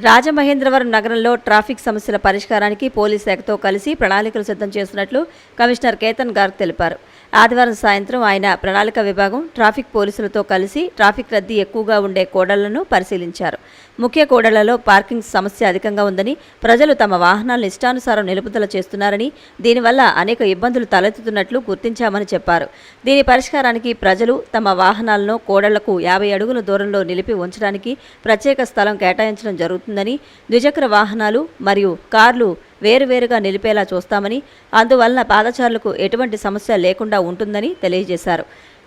రాజమహేంద్రవరం నగరంలో ట్రాఫిక్ సమస్యల పరిష్కారానికి పోలీస్ శాఖతో కలిసి ప్రణాళికలు సిద్ధం చేస్తున్నట్లు కమిషనర్ కేతన్ గార్గ్ తెలిపారు. ఆదివారం సాయంత్రం ఆయన ప్రణాళిక విభాగం ట్రాఫిక్ పోలీసులతో కలిసి ట్రాఫిక్ రద్దీ ఎక్కువగా ఉండే కూడళ్లను పరిశీలించారు. ముఖ్య కూడళ్లలో పార్కింగ్ సమస్య అధికంగా ఉందని, ప్రజలు తమ వాహనాలను ఇష్టానుసారం నిలుపుదల చేస్తున్నారని, దీనివల్ల అనేక ఇబ్బందులు తలెత్తుతున్నట్లు గుర్తించామని చెప్పారు. దీని పరిష్కారానికి ప్రజలు తమ వాహనాలను కూడళ్లకు 50 అడుగుల దూరంలో నిలిపి ఉంచడానికి ప్రత్యేక స్థలం కేటాయించడం జరుగుతుందని, ద్విచక్ర వాహనాలు మరియు కార్లు వేరువేరుగా నిలిపేలా చూస్తామని, అందువలన పాదచారులకు ఎటువంటి సమస్య లేకుండా ఉంటుందని తెలియజేశారు.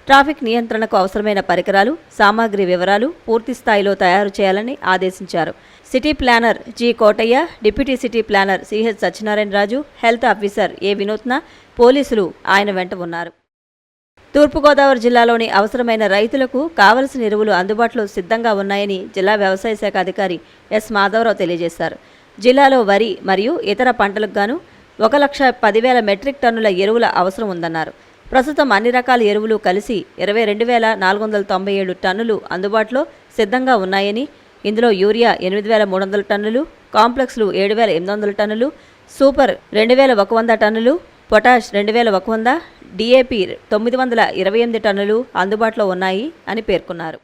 ట్రాఫిక్ నియంత్రణకు అవసరమైన పరికరాలు, సామాగ్రి వివరాలు పూర్తి స్థాయిలో తయారు చేయాలని ఆదేశించారు. City planner G Kotaiah, deputy city planner CH Satyanarayana Raju, health officer A Vinuthna, పోలీసులు ఆయన వెంట ఉన్నారు. తూర్పుగోదావరి జిల్లాలోని అవసరమైన రైతులకు కావలసిన ఎరువులు అందుబాటులో సిద్ధంగా ఉన్నాయని జిల్లా వ్యవసాయ శాఖ అధికారి ఎస్ మాధవరావు తెలియజేశారు. జిల్లాలో వరి మరియు ఇతర పంటలకు గాను 1,10,000 మెట్రిక్ టన్నుల ఎరువుల అవసరం ఉందన్నారు. ప్రస్తుతం అన్ని రకాల ఎరువులు కలిసి 22,497 టన్నులు అందుబాటులో సిద్ధంగా ఉన్నాయని, ఇందులో యూరియా 8,300 టన్నులు, కాంప్లెక్స్లు 7,800 టన్నులు, సూపర్ 2,100 టన్నులు, పొటాష్ 2,100, డిఏపి 928 టన్నులు అందుబాటులో ఉన్నాయి అని పేర్కొన్నారు.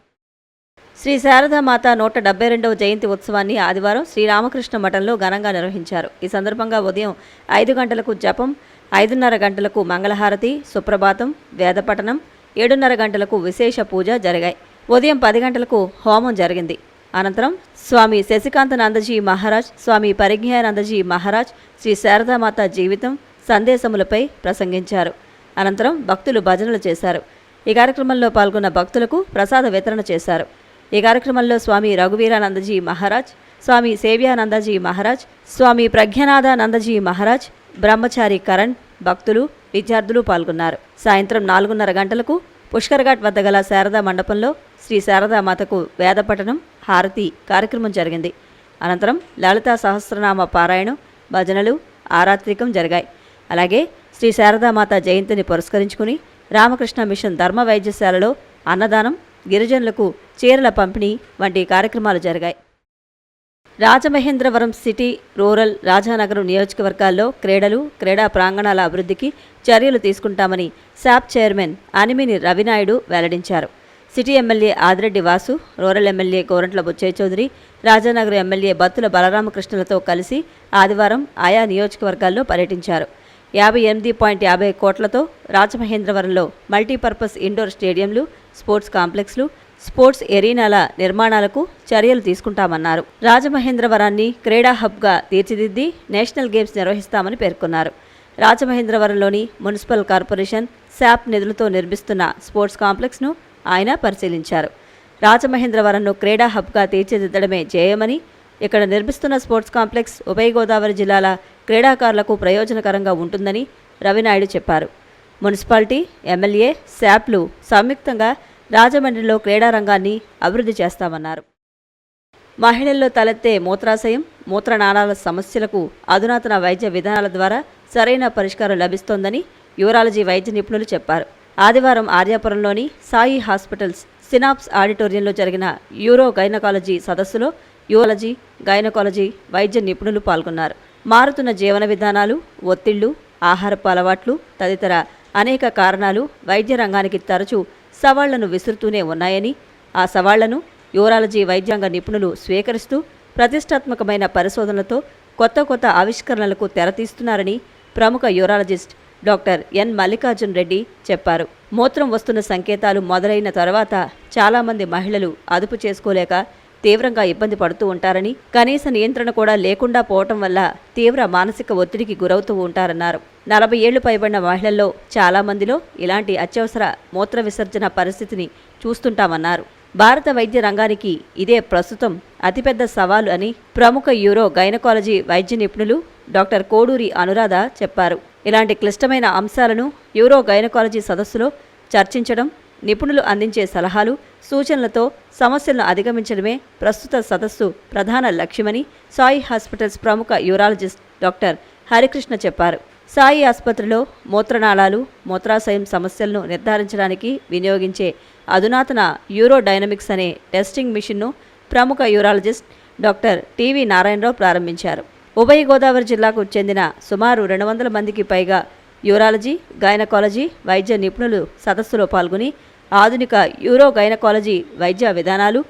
శ్రీ శారదామాత 172వ జయంతి ఉత్సవాన్ని ఆదివారం శ్రీరామకృష్ణ మఠంలో ఘనంగా నిర్వహించారు. ఈ సందర్భంగా ఉదయం 5 గంటలకు జపం, 5:30 గంటలకు మంగళహారతి, సుప్రభాతం, వేదపఠనం, 7:30 గంటలకు విశేష పూజ జరిగాయి. ఉదయం 10 గంటలకు హోమం జరిగింది. అనంతరం స్వామి శశికాంతనందజీ మహారాజ్, స్వామి పరిజ్ఞానందజీ మహారాజ్ శ్రీ శారదామాత జీవితం, సందేశములపై ప్రసంగించారు. అనంతరం భక్తులు భజనలు చేశారు. ఈ కార్యక్రమంలో పాల్గొన్న భక్తులకు ప్రసాద వితరణ చేశారు. ఈ కార్యక్రమంలో స్వామి రఘువీరానందజీ మహారాజ్, స్వామి సేవ్యానందజీ మహారాజ్, స్వామి ప్రజ్ఞానాదానందజీ మహారాజ్, బ్రహ్మచారి కరణ్, భక్తులు, విద్యార్థులు పాల్గొన్నారు. సాయంత్రం 4:30 గంటలకు పుష్కర్ఘాట్ వద్ద గల శారదా మండపంలో శ్రీ శారదామాతకు వేదపఠనం, హారతి కార్యక్రమం జరిగింది. అనంతరం లలితా సహస్రనామ పారాయణం, భజనలు, ఆరాత్రికం జరిగాయి. అలాగే శ్రీ శారదామాత జయంతిని పురస్కరించుకుని రామకృష్ణ మిషన్ ధర్మ వైద్యశాలలో అన్నదానం, గిరిజనులకు చీరల పంపిణీ వంటి కార్యక్రమాలు జరిగాయి. రాజమహేంద్రవరం సిటీ, రూరల్, రాజానగరం నియోజకవర్గాల్లో క్రీడలు, క్రీడా ప్రాంగణాల అభివృద్ధికి చర్యలు తీసుకుంటామని శాప్ చైర్మన్ అనిమిని రవినాయుడు వెల్లడించారు. City MLA Adireddy Vasu, rural MLA Gorantla Butchaiah Chowdary, Rajanagaram MLA Battula బలరామకృష్ణలతో కలిసి ఆదివారం ఆయా నియోజకవర్గాల్లో పర్యటించారు. 58.50 కోట్లతో రాజమహేంద్రవరంలో మల్టీపర్పస్ ఇండోర్ స్టేడియంలు, స్పోర్ట్స్ కాంప్లెక్స్లు, స్పోర్ట్స్ ఎరీనాల నిర్మాణాలకు చర్యలు తీసుకుంటామన్నారు. రాజమహేంద్రవరాన్ని క్రీడా హబ్గా తీర్చిదిద్ది నేషనల్ గేమ్స్ నిర్వహిస్తామని పేర్కొన్నారు. రాజమహేంద్రవరంలోని మున్సిపల్ కార్పొరేషన్ శాప్ నిధులతో నిర్మిస్తున్న స్పోర్ట్స్ కాంప్లెక్స్ను ఆయన పరిశీలించారు. రాజమహేంద్రవరంను క్రీడా హబ్గా తీర్చిదిద్దడమే ధ్యేయమని, ఇక్కడ నిర్మిస్తున్న స్పోర్ట్స్ కాంప్లెక్స్ ఉభయ గోదావరి జిల్లాల క్రీడాకారులకు ప్రయోజనకరంగా ఉంటుందని రవినాయుడు చెప్పారు. మున్సిపాలిటీ, ఎమ్మెల్యే, శాప్లు సంయుక్తంగా రాజమండ్రిలో క్రీడారంగాన్ని అభివృద్ధి చేస్తామన్నారు. మహిళల్లో తలెత్తే మూత్రాశయం, మూత్రనాళాల సమస్యలకు అధునాతన వైద్య విధానాల ద్వారా సరైన పరిష్కారం లభిస్తోందని యూరాలజీ వైద్య నిపుణులు చెప్పారు. ఆదివారం ఆర్యాపురంలోని సాయి హాస్పిటల్స్ సినాప్స్ ఆడిటోరియంలో జరిగిన యూరో గైనకాలజీ సదస్సులో యూరాలజీ, గైనకాలజీ వైద్య నిపుణులు పాల్గొన్నారు. మారుతున్న జీవన విధానాలు, ఒత్తిళ్లు, ఆహారపు అలవాట్లు తదితర అనేక కారణాలు వైద్య రంగానికి తరచూ సవాళ్లను విసురుతూనే ఉన్నాయని, ఆ సవాళ్లను యూరాలజీ వైద్యాంగ నిపుణులు స్వీకరిస్తూ ప్రతిష్టాత్మకమైన పరిశోధనలతో కొత్త ఆవిష్కరణలకు తెరతీస్తున్నారని ప్రముఖ urologist doctor N Mallikarjun Reddy చెప్పారు. మూత్రం వస్తున్న సంకేతాలు మొదలైన తర్వాత చాలామంది మహిళలు అదుపు చేసుకోలేక తీవ్రంగా ఇబ్బంది పడుతూ ఉంటారని, కనీస నియంత్రణ కూడా లేకుండా పోవటం వల్ల తీవ్ర మానసిక ఒత్తిడికి గురవుతూ ఉంటారన్నారు. 40 ఏళ్లు పైబడిన మహిళల్లో చాలామందిలో ఇలాంటి అత్యవసర మూత్ర విసర్జన పరిస్థితిని చూస్తుంటామన్నారు. భారత వైద్య రంగానికి ఇదే ప్రస్తుతం అతిపెద్ద సవాలు అని ప్రముఖ యూరో గైనకాలజీ వైద్య నిపుణులు డాక్టర్ కోడూరి అనురాధ చెప్పారు. ఇలాంటి క్లిష్టమైన అంశాలను యూరో గైనకాలజీ సదస్సులో చర్చించడం, నిపుణులు అందించే సలహాలు, సూచనలతో సమస్యలను అధిగమించడమే ప్రస్తుత సదస్సు ప్రధాన లక్ష్యమని సాయి హాస్పిటల్స్ ప్రముఖ యూరాలజిస్ట్ డాక్టర్ హరికృష్ణ చెప్పారు. సాయి ఆసుపత్రిలో మూత్రనాళాలు, మూత్రాశయం సమస్యలను నిర్ధారించడానికి వినియోగించే అధునాతన యూరోడైనమిక్స్ అనే టెస్టింగ్ మిషన్ను ప్రముఖ యూరాలజిస్ట్ డాక్టర్ టివి నారాయణరావు ప్రారంభించారు. ఉభయ గోదావరి జిల్లాకు చెందిన సుమారు 200 మందికి పైగా యూరాలజీ, గైనకాలజీ వైద్య నిపుణులు సదస్సులో పాల్గొని ఆధునిక యూరో గైనకాలజీ వైద్య విధానాలు,